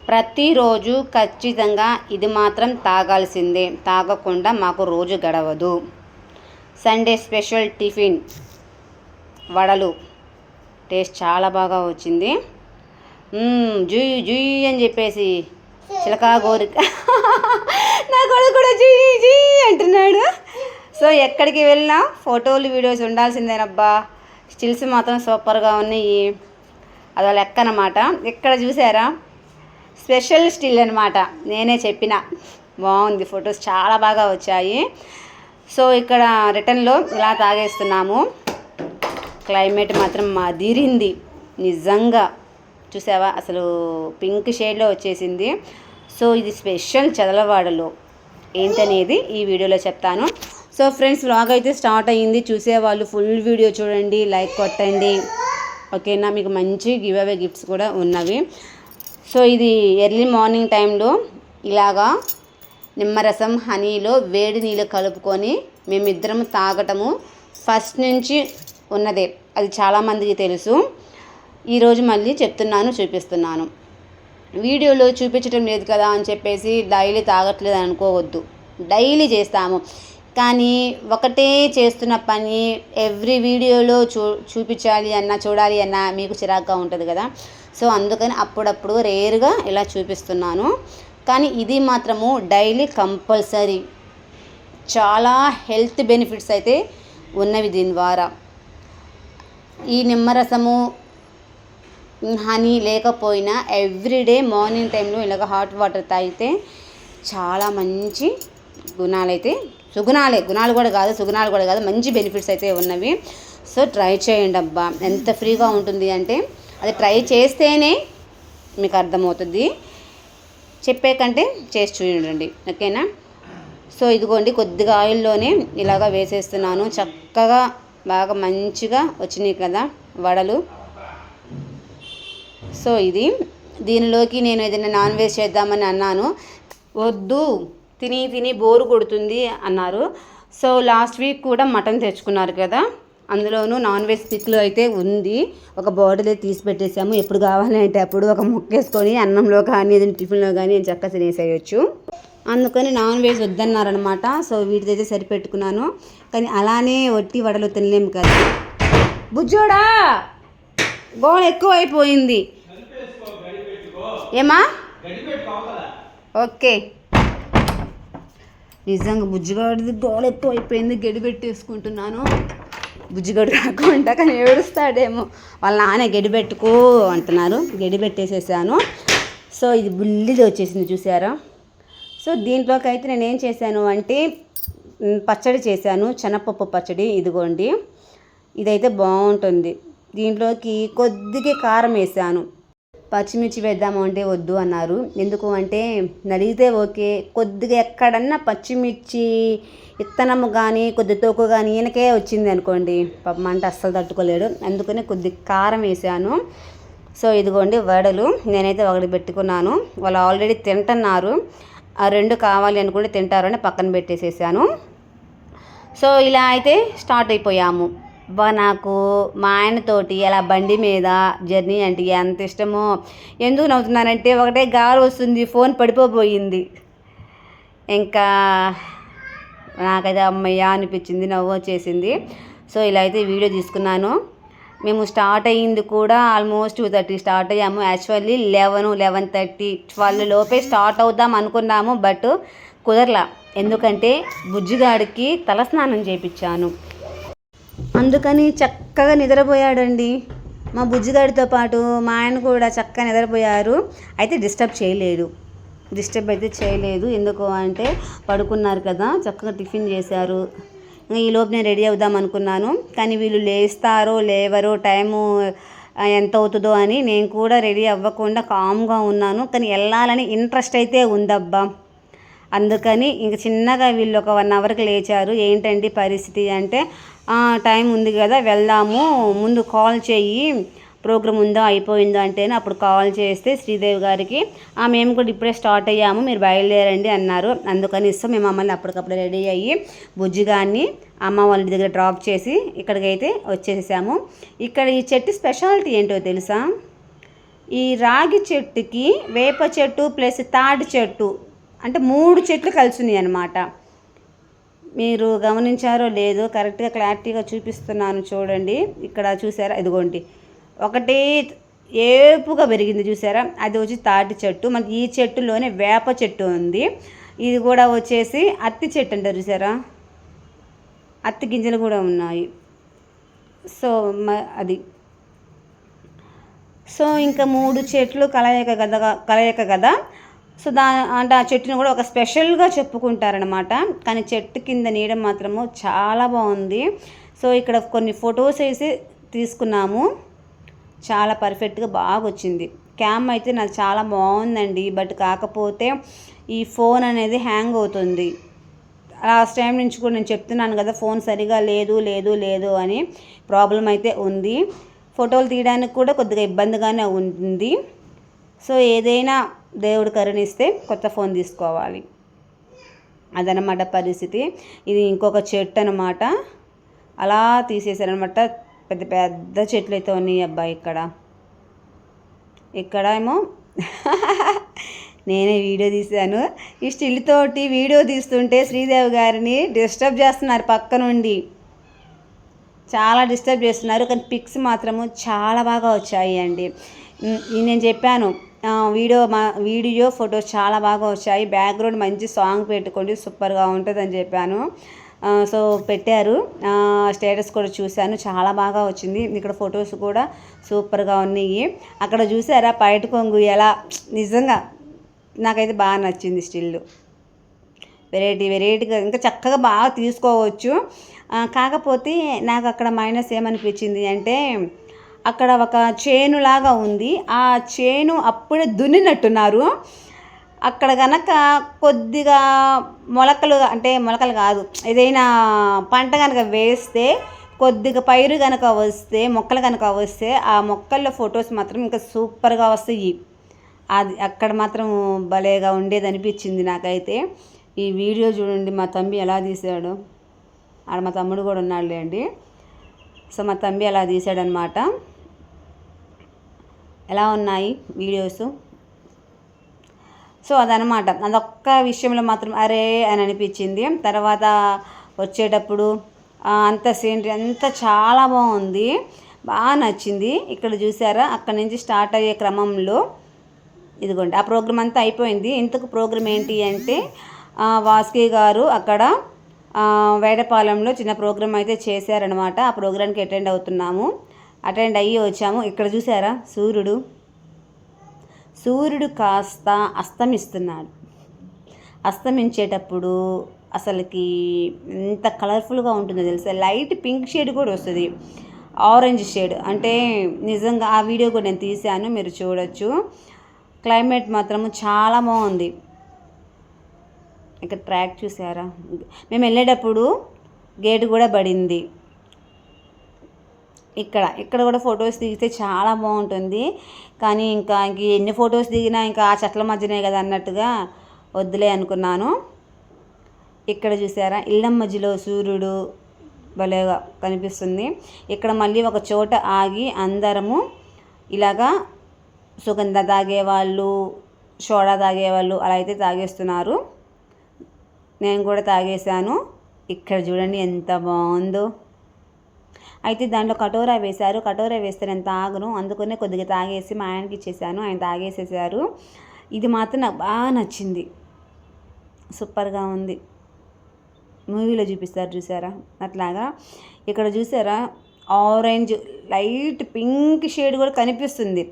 ప్రతిరోజు ఖచ్చితంగా ఇది మాత్రం తాగాల్సిందే, తాగకుండా మాకు రోజు గడవదు. సండే స్పెషల్ టిఫిన్ వడలు. టేస్ట్ చాలా బాగా వచ్చింది. జుయ్ జుయ్ అని చెప్పేసి చిలకా గోరిక నా కొడుకు కూడా జుయ్ జుయ్ అంటున్నాడు. సో ఎక్కడికి వెళ్ళినా ఫోటోలు వీడియోస్ ఉండాల్సిందేనబ్బా. స్టిల్స్ మాత్రం సూపర్గా ఉన్నాయి. అదో లెక్క అన్నమాట. ఇక్కడ చూసారా, స్పెషల్ స్టిల్ అనమాట. నేనే చెప్పిన బాగుంది, ఫొటోస్ చాలా బాగా వచ్చాయి. సో ఇక్కడ రిటర్న్లో ఇలా తాగేస్తున్నాము. క్లైమేట్ మాత్రం అదిరింది నిజంగా. చూసావా, అసలు పింక్ షేడ్లో వచ్చేసింది. సో ఇది స్పెషల్ చదలవాడలో ఏంటనేది ఈ వీడియోలో చెప్తాను. సో ఫ్రెండ్స్, వ్లాగ్ అయితే స్టార్ట్ అయ్యింది. చూసేవాళ్ళు ఫుల్ వీడియో చూడండి, లైక్ కొట్టండి, ఓకేనా. మీకు మంచి గివ్ అవే గిఫ్ట్స్ కూడా ఉన్నవి. సో ఇది ఎర్లీ మార్నింగ్ టైంలో ఇలాగా నిమ్మరసం హనీలో వేడి నీళ్ళు కలుపుకొని మేమిద్దరం తాగటము ఫస్ట్ నుంచి ఉన్నదే. అది చాలామందికి తెలుసు. ఈరోజు మళ్ళీ చెప్తున్నాను, చూపిస్తున్నాను. వీడియోలో చూపించడం లేదు కదా అని చెప్పేసి డైలీ తాగట్లేదు అనుకోవద్దు. డైలీ చేస్తాము, కానీ ఒకటే చేస్తున్న పని ఎవ్రీ వీడియోలో చూపించాలి అన్నా, చూడాలి అన్నా మీకు చిరాగ్గా ఉంటుంది కదా. సో అందుకని అప్పుడప్పుడు రేర్గా ఇలా చూపిస్తున్నాను. కానీ ఇది మాత్రము డైలీ కంపల్సరీ. చాలా హెల్త్ బెనిఫిట్స్ అయితే ఉన్నవి దీని ద్వారా. ఈ నిమ్మరసము హనీ లేకపోయినా ఎవ్రీడే మార్నింగ్ టైంలో ఇలాగ హాట్ వాటర్ తాగితే చాలా మంచి గుణాలైతే, గుణాలు కూడా కాదు, మంచి బెనిఫిట్స్ అయితే ఉన్నవి. సో ట్రై చేయండి అబ్బా. ఎంత ఫ్రీగా ఉంటుంది అంటే అది ట్రై చేస్తేనే మీకు అర్థమవుతుంది. చెప్పే కంటే చేసి చూడండి, ఓకేనా. సో ఇదిగోండి, కొద్దిగా ఆయిల్లోనే ఇలాగా వేసేస్తున్నాను. చక్కగా బాగా మంచిగా వచ్చినాయి కదా వడలు. సో దీనిలోకి నేను ఏదైనా నాన్ వెజ్ చేద్దామని అన్నాను. వద్దు, తిని బోరు కొడుతుంది అన్నారు. సో లాస్ట్ వీక్ కూడా మటన్ తెచ్చుకున్నారు కదా, అందులోనూ నాన్ వెజ్ పిక్లో అయితే ఉంది. ఒక బాటిల్ తీసి పెట్టేసాము. ఎప్పుడు కావాలంటే అప్పుడు ఒక ముక్కేసుకొని అన్నంలో కానీ ఏదైనా టిఫిన్లో కానీ నేను చక్కగా తినేసేయచ్చు. అందుకని నాన్ వెజ్ వద్దన్నారనమాట. సో వీటిదైతే సరిపెట్టుకున్నాను. కానీ అలానే వట్టి వడలు తినలేము కదా. బుజ్జోడా, గోళ ఎక్కువ అయిపోయింది ఏమా? ఓకే, నిజంగా బుజ్జిగాడిది గోళ ఎక్కువ అయిపోయింది. గడి పెట్టేసుకుంటున్నాను. బుజ్జిగడు కాకుండా కానీ ఏడుస్తాడేమో. వాళ్ళ నాన్న గడి పెట్టుకో అంటున్నారు. గడి పెట్టేసేసాను. సో ఇది బుల్లిది వచ్చేసింది చూసారా. సో దీంట్లోకి అయితే నేను ఏం చేశాను అంటే పచ్చడి చేశాను, శనగపప్పు పచ్చడి. ఇదిగోండి, ఇదైతే బాగుంటుంది. దీంట్లోకి కొద్దిగా కారం వేసాను. పచ్చిమిర్చి వేద్దాము అంటే వద్దు అన్నారు. ఎందుకు అంటే నడిగితే ఓకే, కొద్దిగా ఎక్కడన్నా పచ్చిమిర్చి ఇత్తనము కానీ కొద్ది తోకు కానీ ఈయనకే వచ్చింది అనుకోండి, పాపం అంటే అస్సలు తట్టుకోలేడు. అందుకని కొద్ది కారం వేసాను. సో ఇదిగోండి వడలు నేనైతే ఒకటి పెట్టుకున్నాను. వాళ్ళు ఆల్రెడీ తింటున్నారు. ఆ రెండు కావాలి అనుకుంటే తింటారని పక్కన పెట్టేసేసాను. సో ఇలా అయితే స్టార్ట్ అయిపోయాము. నాకు మా ఆయనతోటి అలా బండి మీద జర్నీ అంటే ఎంత ఇష్టమో. ఎందుకు నవ్వుతున్నానంటే ఒకటే గాలి వస్తుంది, ఫోన్ పడిపోయింది. ఇంకా నాకైతే అమ్మయ్య అనిపించింది, నవ్వు వచ్చేసింది. సో ఇలా అయితే వీడియో తీసుకున్నాను. మేము స్టార్ట్ అయ్యింది కూడా ఆల్మోస్ట్ 2:30 స్టార్ట్ అయ్యాము. యాక్చువల్లీ 11:30 12 లోపే స్టార్ట్ అవుదాం అనుకున్నాము. బట్ కుదరలా, ఎందుకంటే బుజ్జిగాడికి తలస్నానం చేయించాను. అందుకని చక్కగా నిద్రపోయాడండి. మా బుజ్జిగాడితో పాటు మా ఆయన కూడా చక్కగా నిద్రపోయారు. అయితే డిస్టర్బ్ అయితే చేయలేదు. ఎందుకు అంటే పడుకున్నారు కదా, చక్కగా టిఫిన్ చేశారు. ఈ లోపు నేను రెడీ అవుదాం అనుకున్నాను. కానీ వీళ్ళు లేస్తారో లేవరో, టైము ఎంత అవుతుందో అని నేను కూడా రెడీ అవ్వకుండా కామ్గా ఉన్నాను. కానీ వెళ్ళాలని ఇంట్రెస్ట్ అయితే ఉందబ్బా. అందుకని ఇంక చిన్నగా వీళ్ళు ఒక 1 అవర్కి లేచారు. ఏంటండి పరిస్థితి అంటే, టైం ఉంది కదా వెళ్దాము, ముందు కాల్ చెయ్యి, ప్రోగ్రామ్ ఉందో అయిపోయిందో అంటేనే అప్పుడు కాల్ చేస్తే శ్రీదేవి గారికి మేము కూడా ఇప్పుడే స్టార్ట్ అయ్యాము, మీరు బయలుదేరండి అన్నారు. అందుకని మేము మమ్మల్ని అప్పటికప్పుడు రెడీ అయ్యి బుజ్జిగాన్ని అమ్మ వాళ్ళ దగ్గర డ్రాప్ చేసి ఇక్కడికైతే వచ్చేసాము. ఇక్కడ ఈ చెట్టు స్పెషాలిటీ ఏంటో తెలుసా? ఈ రాగి చెట్టుకి వేప చెట్టు ప్లస్ తాటి చెట్టు అంటే 3 చెట్లు కలిసి ఉన్నాయి అన్నమాట. మీరు గమనించారో లేదో కరెక్ట్గా క్లారిటీగా చూపిస్తున్నాను చూడండి. ఇక్కడ చూసారా, ఇదిగోండి ఒకటి ఏపుగా పెరిగింది చూసారా, అది వచ్చి తాటి చెట్టు. మనకి ఈ చెట్టులోనే వేప చెట్టు ఉంది. ఇది కూడా వచ్చేసి అత్తి చెట్టు అంటారు చూసారా, అత్తి గింజలు కూడా ఉన్నాయి. సో అది సో ఇంకా 3 చెట్లు కలయిక కదా. సో అంటే ఆ చెట్టుని కూడా ఒక స్పెషల్గా చెప్పుకుంటారనమాట. కానీ చెట్టు కింద నీడ మాత్రము చాలా బాగుంది. సో ఇక్కడ కొన్ని ఫొటోస్ వేసి తీసుకున్నాము. చాలా పర్ఫెక్ట్గా బాగా వచ్చింది. క్యామ్ అయితే నాకు చాలా బాగుందండి. బట్ కాకపోతే ఈ ఫోన్ అనేది హ్యాంగ్ అవుతుంది. లాస్ట్ టైం నుంచి కూడా నేను చెప్తున్నాను కదా, ఫోన్ సరిగా లేదు అని ప్రాబ్లం అయితే ఉంది. ఫోటోలు తీయడానికి కూడా కొద్దిగా ఇబ్బందిగానే ఉంది. సో ఏదైనా దేవుడు కరుణిస్తే కొత్త ఫోన్ తీసుకోవాలి, అదనమాట పరిస్థితి. ఇది ఇంకొక చెట్టు అనమాట. అలా తీసేసారనమాట. పెద్ద పెద్ద చెట్లు అయితే ఉన్నాయి అబ్బాయి. ఇక్కడ ఏమో నేనే వీడియో తీశాను. ఈ స్టిల్ తోటి వీడియో తీస్తుంటే శ్రీదేవి గారిని డిస్టర్బ్ చేస్తున్నారు పక్క నుండి, చాలా డిస్టర్బ్ చేస్తున్నారు. కానీ పిక్స్ మాత్రము చాలా బాగా వచ్చాయి అండి. నేను చెప్పాను వీడియో ఫొటోస్ చాలా బాగా వచ్చాయి, బ్యాక్గ్రౌండ్ మంచి సాంగ్ పెట్టుకోండి సూపర్గా ఉంటుందని చెప్పాను. సో పెట్టారు, స్టేటస్ కూడా చూశాను, చాలా బాగా వచ్చింది. ఇక్కడ ఫొటోస్ కూడా సూపర్గా ఉన్నాయి. అక్కడ చూసారా పైట కొంగు ఎలా, నిజంగా నాకైతే బాగా నచ్చింది. స్టిల్ వెరైటీగా ఇంకా చక్కగా బాగా తీసుకోవచ్చు. కాకపోతే నాకు అక్కడ మైనస్ ఏమనిపించింది అంటే, అక్కడ ఒక చేను లాగా ఉంది. ఆ చేను అప్పుడే దున్నినట్టున్నారు. అక్కడ కనుక కొద్దిగా మొలకలు కాదు, ఏదైనా పంట కనుక వేస్తే, కొద్దిగా పైరు కనుక వస్తే, మొక్కలు కనుక వస్తే, ఆ మొక్కల్లో ఫొటోస్ మాత్రం ఇంకా సూపర్గా వస్తాయి. అది అక్కడ మాత్రం భలేగా ఉండేది అనిపించింది నాకైతే. ఈ వీడియో చూడండి మా తమ్మి ఎలా తీసాడు. ఆడ మా తమ్ముడు కూడా ఉన్నాడులేండి. సో మా తమ్మి అలా తీసాడనమాట. ఎలా ఉన్నాయి వీడియోస్. సో అదనమాట. అదొక్క విషయంలో మాత్రం అరే అని అనిపించింది. తర్వాత వచ్చేటప్పుడు అంత సీనరీ అంతా చాలా బాగుంది, బాగా నచ్చింది. ఇక్కడ చూసారా, అక్కడ నుంచి స్టార్ట్ అయ్యే క్రమంలో ఇదిగోండి ఆ ప్రోగ్రామ్ అంతా అయిపోయింది. ఇంతకు ప్రోగ్రామ్ ఏంటి అంటే, వాసుకి గారు అక్కడ వేడపాలెంలో చిన్న ప్రోగ్రామ్ అయితే చేశారనమాట. ఆ ప్రోగ్రామ్కి అటెండ్ అయ్యి వచ్చాము. ఇక్కడ చూసారా సూర్యుడు కాస్త అస్తమిస్తున్నాడు. అస్తమించేటప్పుడు అసలుకి ఎంత కలర్ఫుల్గా ఉంటుందో తెలుసా. లైట్ పింక్ షేడ్ కూడా వస్తుంది, ఆరెంజ్ షేడ్. అంటే నిజంగా ఆ వీడియో కూడా నేను తీశాను, మీరు చూడొచ్చు. క్లైమేట్ మాత్రము చాలా బాగుంది. ఇక్కడ ట్రాక్ చూసారా, మేము వెళ్ళేటప్పుడు గేట్ కూడా పడింది. ఇక్కడ కూడా ఫొటోస్ దిగితే చాలా బాగుంటుంది. కానీ ఇంకా ఎన్ని ఫొటోస్ దిగినా ఇంకా ఆ చెట్ల మధ్యనే కదా అన్నట్టుగా వద్దులే అనుకున్నాను. ఇక్కడ చూసారా, ఇళ్ళ మధ్యలో సూర్యుడు భలేగా కనిపిస్తుంది. ఇక్కడ మళ్ళీ ఒక చోట ఆగి అందరము ఇలాగా సుగంధ తాగేవాళ్ళు, సోడా తాగేవాళ్ళు అలా అయితే తాగేస్తున్నారు. నేను కూడా తాగేశాను. ఇక్కడ చూడండి ఎంత బాగుందో. అయితే దాంట్లో కటోరా వేశారు. కటోరా వేస్తే నేను తాగను, అందుకనే కొద్దిగా తాగేసి మా ఆయనకి ఇచ్చేసాను. ఆయన తాగేసేసారు. ఇది మాత్రం నాకు బాగా నచ్చింది, సూపర్గా ఉంది. మూవీలో చూపిస్తారు చూసారా అట్లాగా. ఇక్కడ చూసారా ఆరెంజ్ లైట్ పింక్ షేడ్ కూడా కనిపిస్తుంది.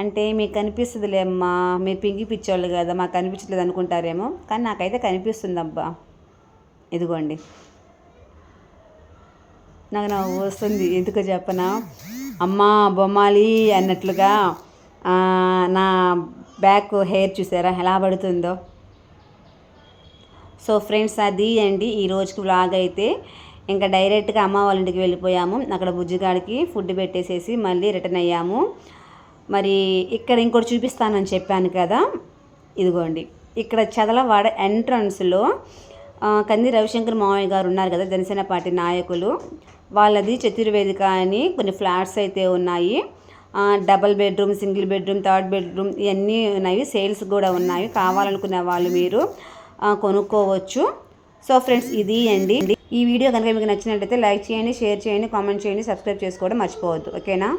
అంటే మీకు కనిపిస్తుందిలే అమ్మా, మీరు పింకి పిచ్చోళ్ళు కదా, మాకు కనిపించలేదు అనుకుంటారేమో, కానీ నాకైతే కనిపిస్తుంది అబ్బా. ఇదిగోండి, నాకు నవ్వు వస్తుంది, ఎందుకో చెప్పనా, అమ్మా బొమ్మాలి అన్నట్లుగా నా బ్యాక్ హెయిర్ చూసారా ఎలా పడుతుందో. సో ఫ్రెండ్స్, అది అండి ఈ రోజుకి వ్లాగ్ అయితే. ఇంకా డైరెక్ట్గా అమ్మ వాళ్ళ ఇంటికి వెళ్ళిపోయాము. అక్కడ బుజ్జిగాడికి ఫుడ్ పెట్టేసేసి మళ్ళీ రిటర్న్ అయ్యాము. మరి ఇక్కడ ఇంకోటి చూపిస్తానని చెప్పాను కదా, ఇదిగోండి ఇక్కడ చదలవాడ ఎంట్రన్స్లో కంది రవిశంకర్ మావయ్య గారు ఉన్నారు కదా, జనసేన పార్టీ నాయకులు, వాళ్ళది చతుర్వేదిక అని కొన్ని ఫ్లాట్స్ అయితే ఉన్నాయి. Double bedroom, single bedroom, third bedroom ఇవన్నీ ఉన్నాయి. సేల్స్ కూడా ఉన్నాయి. కావాలనుకునే వాళ్ళు మీరు కొనుక్కోవచ్చు. సో ఫ్రెండ్స్, ఇది అండి ఈ వీడియో కనుక మీకు నచ్చినట్లయితే లైక్ చేయండి, షేర్ చేయండి, కామెంట్ చేయండి, సబ్స్క్రైబ్ చేసుకోవడం మర్చిపోవద్దు. ఓకేనా.